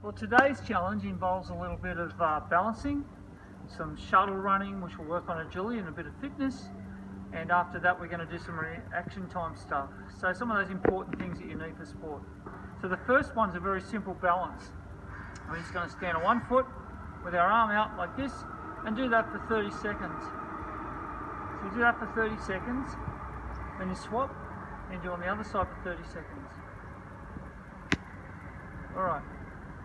Well, today's challenge involves a little bit of balancing, some shuttle running, which will work on agility and a bit of fitness, and after that we're going to do some reaction time stuff. So some of those important things that you need for sport. So the first one's a very simple balance. We're just going to stand on one foot with our arm out like this and do that for 30 seconds. So you do that for 30 seconds, then you swap and do on the other side for 30 seconds. Alright,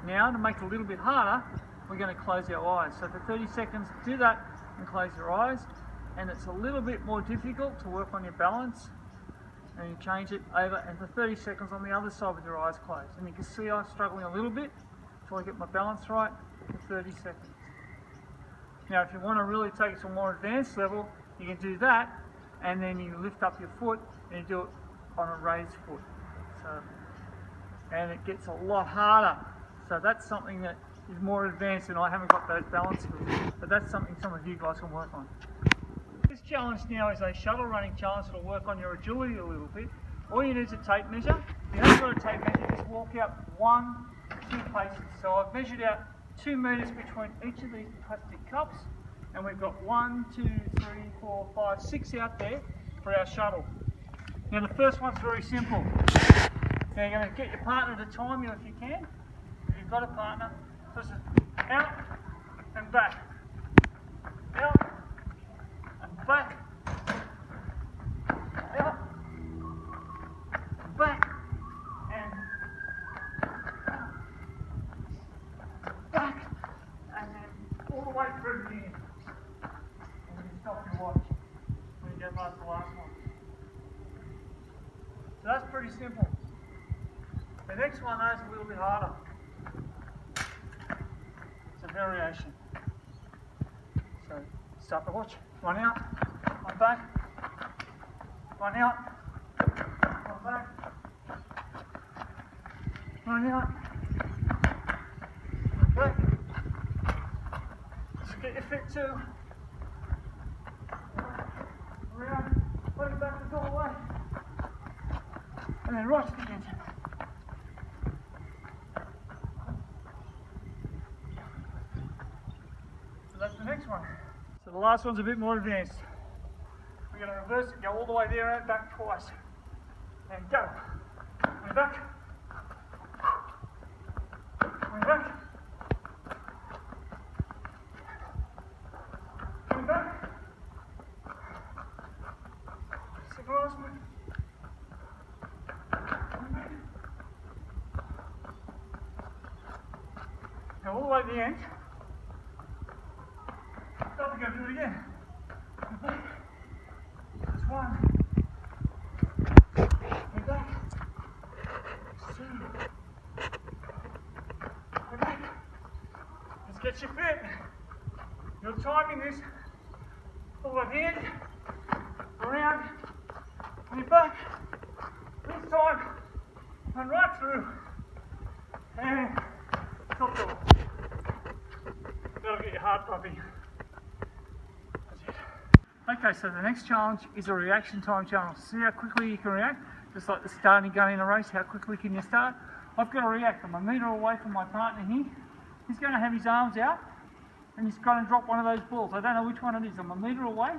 now to make it a little bit harder, we're going to close our eyes. So for 30 seconds, do that and close your eyes. And it's a little bit more difficult to work on your balance. And you change it over, and for 30 seconds on the other side with your eyes closed. And you can see I'm struggling a little bit until I get my balance right for 30 seconds. Now if you want to really take it to a more advanced level, you can do that, and then you lift up your foot and you do it on a raised foot. And it gets a lot harder. So that's something that is more advanced, and I haven't got those balance skills. But that's something some of you guys can work on. This challenge now is a shuttle running challenge that'll work on your agility a little bit. All you need is a tape measure. If you haven't got a tape measure, just walk out 1, 2 paces. So I've measured out 2 metres between each of these plastic cups, and we've got 1, 2, 3, 4, 5, 6 out there for our shuttle. Now the first one's very simple. Now you're going to get your partner to time you if you can. If you've got a partner, just out and back. Out and back. Out and back. And back. And then all the way through the end. And then stop your watch when you get past the last one. So that's pretty simple. The next one though is a little bit harder. It's a variation. So start the watch. One out, one back, one out, one back, one out, one back. Just get your feet too. Around, put it back the doorway. And then right to the end. So that's the next one. So the last one's a bit more advanced. We're going to reverse it, go all the way there and back twice. And go. And back. And back. And back. So the last one. Now all the way to the end. Stop and go do it again. And back. That's one. And back. That's two. And back. Let's get you fit. You're timing this. All the way to the end. Around. And back. This time. And right through. And top door. That'll get your heart pumping. That's it. Okay, so the next challenge is a reaction time challenge. See how quickly you can react? Just like the starting gun in a race, how quickly can you start? I've got to react. I'm a metre away from my partner here. He's going to have his arms out and he's going to drop one of those balls. I don't know which one it is. I'm a metre away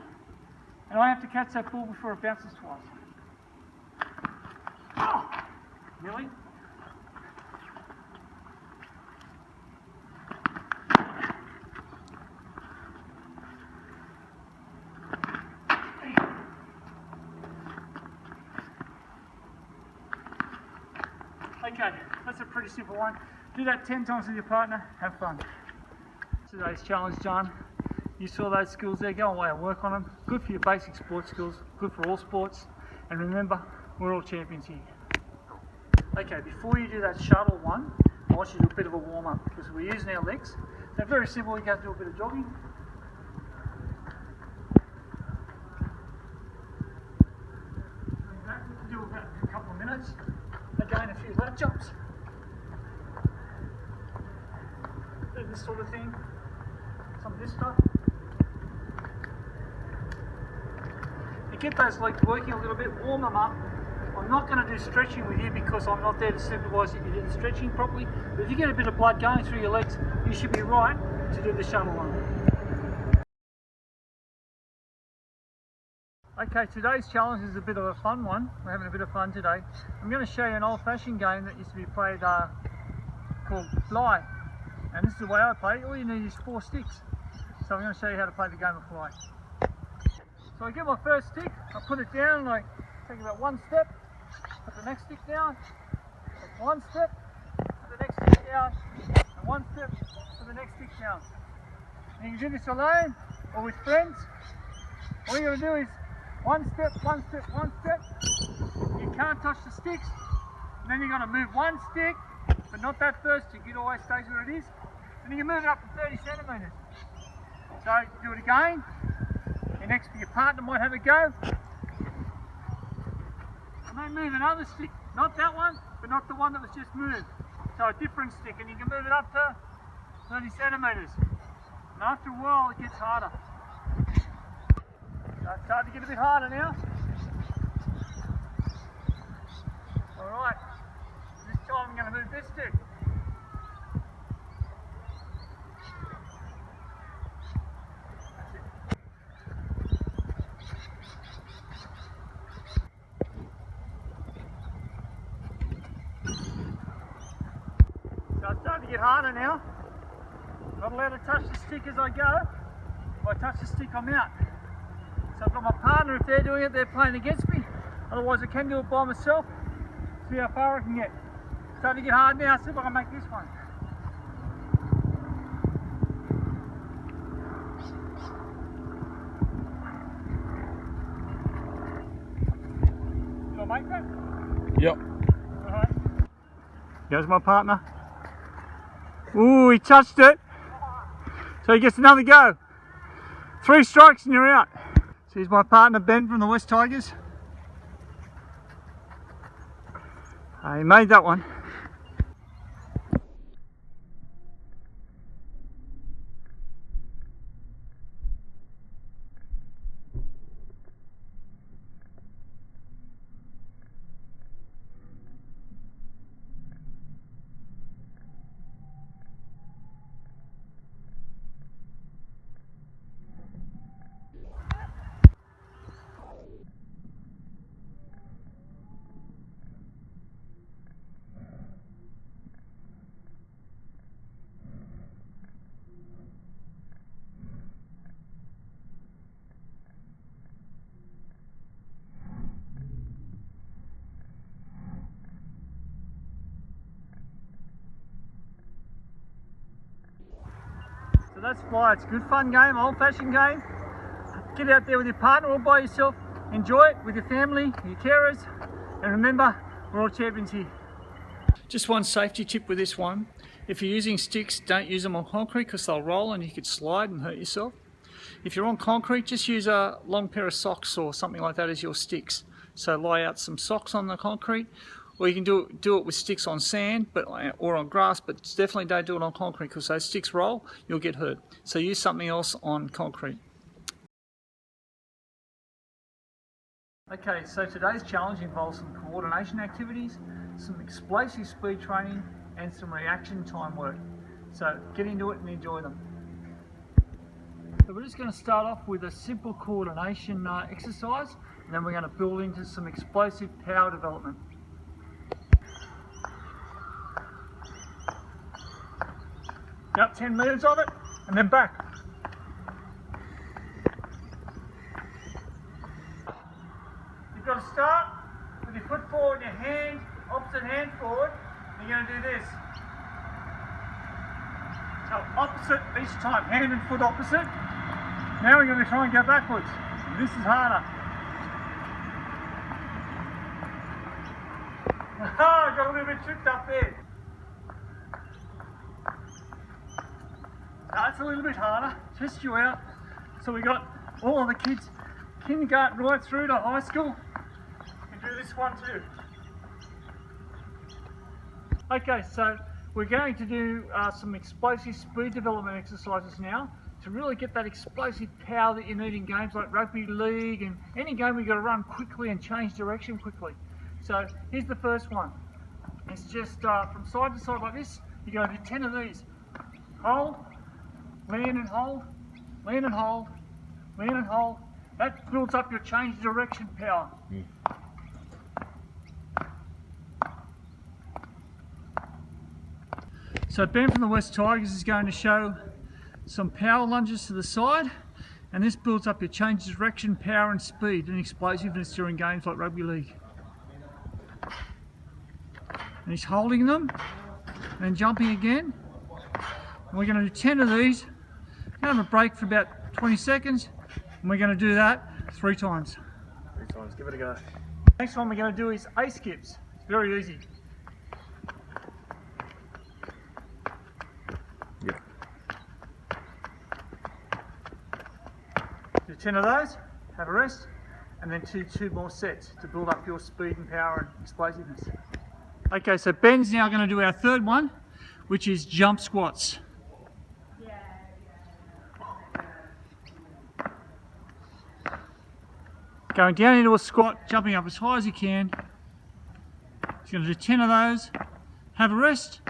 and I have to catch that ball before it bounces twice. Oh, really? Okay, that's a pretty simple one. Do that 10 times with your partner, have fun. Today's challenge done. You saw those skills there, go away and work on them. Good for your basic sports skills, good for all sports. And remember, we're all champions here. Okay, before you do that shuttle one, I want you to do a bit of a warm up because we're using our legs. So very simple, you go do a bit of jogging. Do about a couple of minutes. Again, a few lat jumps. Do this sort of thing. Some of this stuff. You get those legs working a little bit, warm them up, I'm not going to do stretching with you because I'm not there to supervise that you do the stretching properly. But if you get a bit of blood going through your legs, you should be right to do the shuttle run. Okay, today's challenge is a bit of a fun one. We're having a bit of fun today. I'm going to show you an old-fashioned game that used to be played called Fly. And this is the way I play it. All you need is 4 sticks. So I'm going to show you how to play the game of Fly. So I get my first stick, I put it down, and I take about 1 step, put the next stick down, take 1 step, put the next stick down, and 1 step, put the next stick down. And you can do this alone or with friends. All you got to do is 1 step, 1 step, 1 step. You can't touch the sticks. And then you got to move 1 stick, but not that first stick. It always stays where it is. And then you move it up to 30 centimetres. So do it again. Your next to your partner might have a go. And then move another stick. Not that one, but not the one that was just moved. So a different stick, and you can move it up to 30 centimetres. And after a while, it gets harder. So it's starting to get a bit harder now. Alright, this time I'm going to move this stick. That's it. So it's starting to get harder now. Not allowed to touch the stick as I go. If I touch the stick, I'm out. So I've got my partner, if they're doing it, they're playing against me. Otherwise I can do it by myself. See how far I can get. Starting to get hard now, see if I can make this one. Did I make that? Yep. Alright. Here's my partner. Ooh, he touched it. So he gets another go. 3 strikes and you're out. So here's my partner Ben from the West Tigers. He made that one. So that's Fly. It's a good fun game, old-fashioned game. Get out there with your partner or by yourself. Enjoy it with your family, your carers, and remember, we're all champions here. Just one safety tip with this one. If you're using sticks, don't use them on concrete because they'll roll and you could slide and hurt yourself. If you're on concrete, just use a long pair of socks or something like that as your sticks. So lie out some socks on the concrete, or you can do it with sticks on sand or on grass, but definitely don't do it on concrete because those sticks roll, you'll get hurt. So use something else on concrete. Okay, so today's challenge involves some coordination activities, some explosive speed training, and some reaction time work. So get into it and enjoy them. So we're just going to start off with a simple coordination exercise, and then we're going to build into some explosive power development. Up 10 metres of it, and then back. You've got to start with your foot forward, your hand, opposite hand forward. You're going to do this. So opposite each time, hand and foot opposite. Now we're going to try and go backwards. This is harder. I got a little bit tripped up there. That's a little bit harder. Test you out. So we got all of the kids, kindergarten right through to high school, can do this one too. Okay, so we're going to do some explosive speed development exercises now to really get that explosive power that you need in games like rugby league and any game where you've got to run quickly and change direction quickly. So here's the first one. It's just from side to side like this. You're going to do 10 of these. Hold, land and hold, land and hold, land and hold. That builds up your change direction power. So Ben from the West Tigers is going to show some power lunges to the side, and this builds up your change direction power and speed and explosiveness during games like rugby league. And he's holding them and jumping again. And we're going to do 10 of these. Going to have a break for about 20 seconds, and we're going to do that 3 times. 3 times, give it a go. Next one we're going to do is A skips. It's very easy. Yeah. Do 10 of those, have a rest, and then two more sets to build up your speed and power and explosiveness. Okay, so Ben's now going to do our third one, which is jump squats. Going down into a squat, jumping up as high as you can. He's going to do 10 of those, have a rest,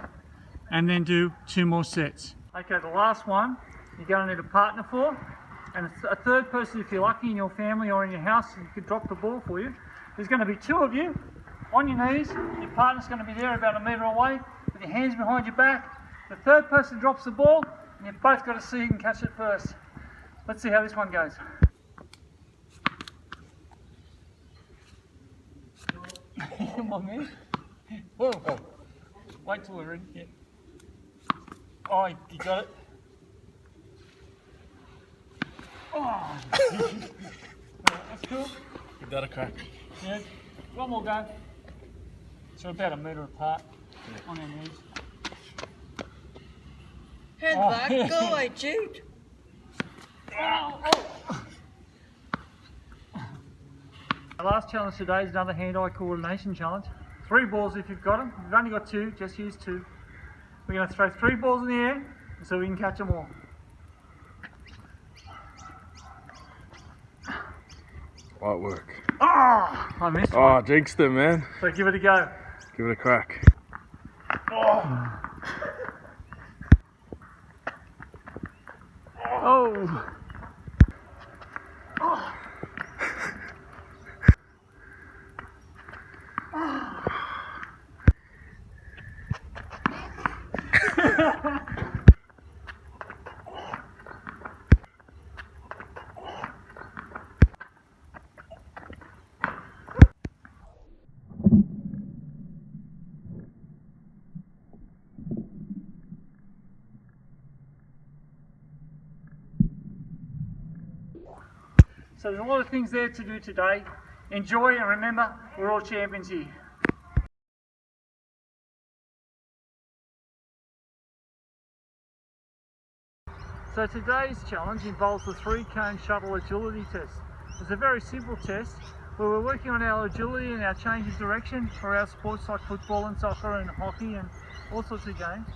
and then do 2 more sets. Okay, the last one, you're going to need a partner for, and a third person if you're lucky in your family or in your house, you could drop the ball for you. There's going to be 2 of you on your knees. Your partner's going to be there about 1 metre away with your hands behind your back. The third person drops the ball, and you've both got to see who can catch it first. Let's see how this one goes. Come on, man. Whoa. Wait till we're ready. Yeah. Oh, you got it. Oh. That's cool. Give that a crack. Yeah. One more go. So about 1 metre apart on our knees. Head back, go away, Jude. Oh. Our last challenge today is another hand-eye coordination challenge. 3 balls if you've got them. If you've only got 2, just use 2. We're going to throw 3 balls in the air so we can catch them all. Might work. Oh, I missed Oh, one. jinxed it, man. So give it a go. Give it a crack. Oh. Oh. Oh. So there's a lot of things there to do today. Enjoy, and remember, we're all champions here. So today's challenge involves the 3 Cone Shuttle Agility Test. It's a very simple test where we're working on our agility and our change of direction for our sports like football and soccer and hockey and all sorts of games.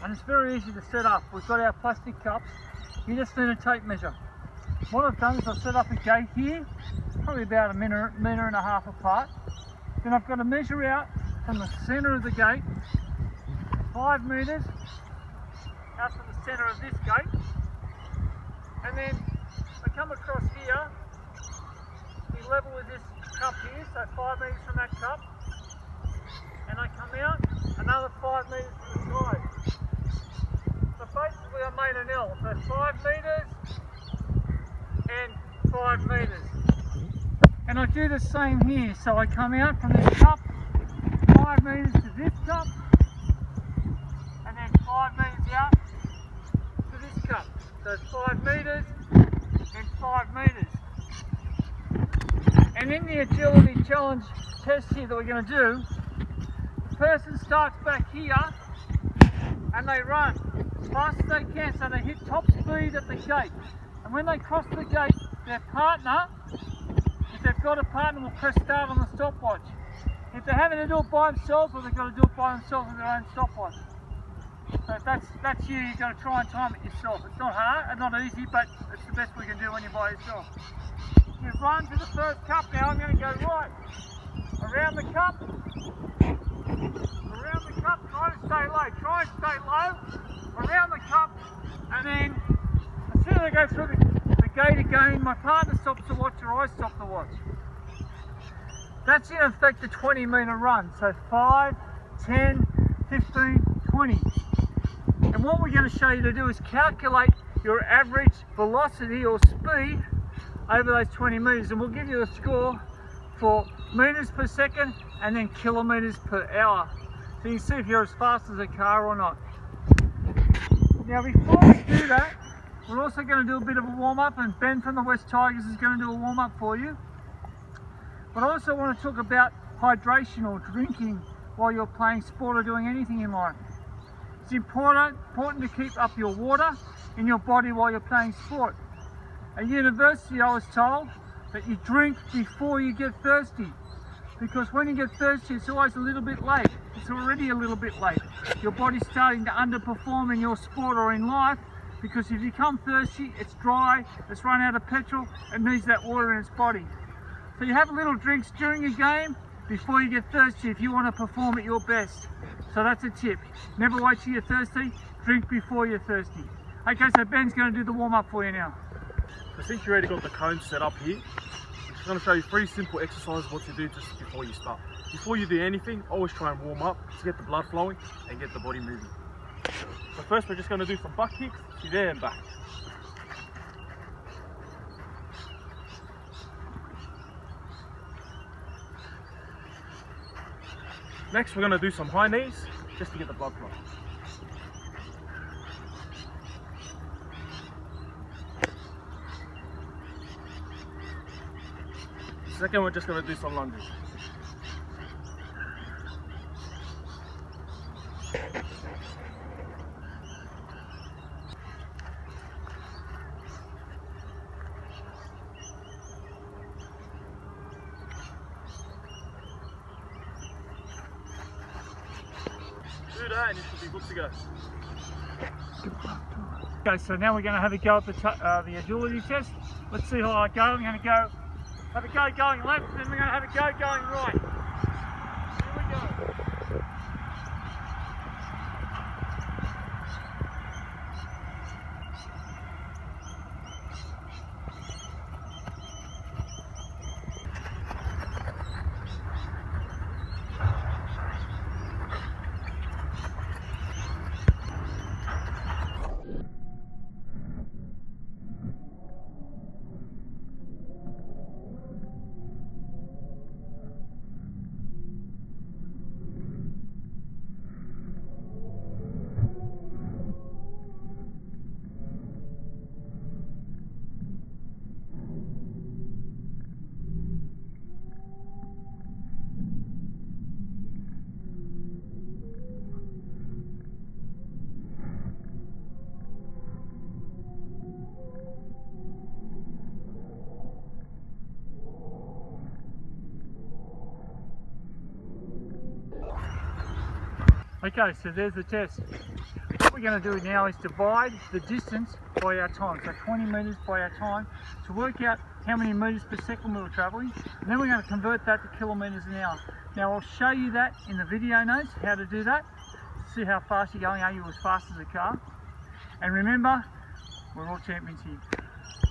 And it's very easy to set up. We've got our plastic cups. You just need a tape measure. What I've done is I've set up a gate here, probably about 1.5 meters apart. Then I've got to measure out from the centre of the gate, 5 metres out from the centre of this gate. And then I come across here, be level with this cup here, so 5 metres from that cup. And I come out another 5 metres to the side. So basically I made an L, so 5 metres and 5 metres. And I do the same here, so I come out from this cup, 5 metres to this cup, and then 5 metres out to this cup. So it's 5 metres and 5 metres. And in the agility challenge test here that we're going to do, the person starts back here and they run as fast as they can, so they hit top speed at the gate. And when they cross the gate, their partner, if they've got a partner, will press start on the stopwatch. If they're having to do it by themselves, well, they've got to do it by themselves with their own stopwatch. So if that's you, you've got to try and time it yourself. It's not hard and not easy, but it's the best we can do when you're by yourself. We've run to the first cup now. I'm going to go right around the cup. Around the cup, try to stay low. Try and stay low. Around the cup, and then as soon as I go through the gate again, my partner stops the watch or I stop the watch. That's in effect a 20-metre run. So 5, 10, 15, 20. And what we're going to show you to do is calculate your average velocity or speed over those 20 metres, and we'll give you a score for metres per second and then kilometres per hour. So you can see if you're as fast as a car or not. Now before we do that, we're also going to do a bit of a warm-up, and Ben from the West Tigers is going to do a warm-up for you. But I also want to talk about hydration or drinking while you're playing sport or doing anything in life. It's important to keep up your water in your body while you're playing sport. At university I was told that you drink before you get thirsty, because when you get thirsty it's always a little bit late. It's already a little bit late. Your body's starting to underperform in your sport or in life, because if you become thirsty, it's dry, it's run out of petrol, it needs that water in its body. So you have little drinks during a game before you get thirsty if you want to perform at your best. So that's a tip. Never wait till you're thirsty, drink before you're thirsty. Okay, so Ben's going to do the warm-up for you now. So since you already got the cone set up here, I'm just going to show you 3 simple exercises what to do just before you start. Before you do anything, always try and warm up to get the blood flowing and get the body moving. So first we're just going to do some butt kicks to there and back. Next we're going to do some high knees just to get the blood flowing. Second, we're just going to do some lunges. Do that and you should be good to go. Okay, so now we're going to have a go at the agility test. Let's see how I go. I'm going to go have a go going left, and then we're going to have a go going right. Here we go. Okay, so there's the test. What we're going to do now is divide the distance by our time, so 20 metres by our time, to work out how many metres per second we were travelling, and then we're going to convert that to kilometres an hour. Now I'll show you that in the video notes, how to do that. See how fast you're going, are you as fast as a car? And remember, we're all champions here.